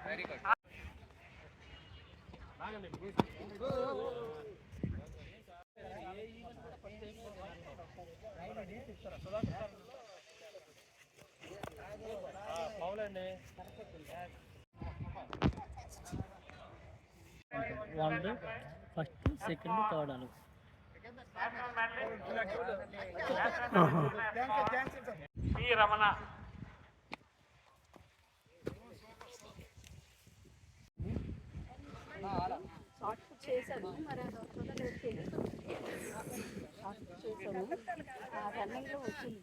very good వాళ్ళు first second third అని Ramana short చేశాను మరి అది వస్తుందో తెలియదు షార్ట్ చేశాను రన్నింగ్లో వచ్చింది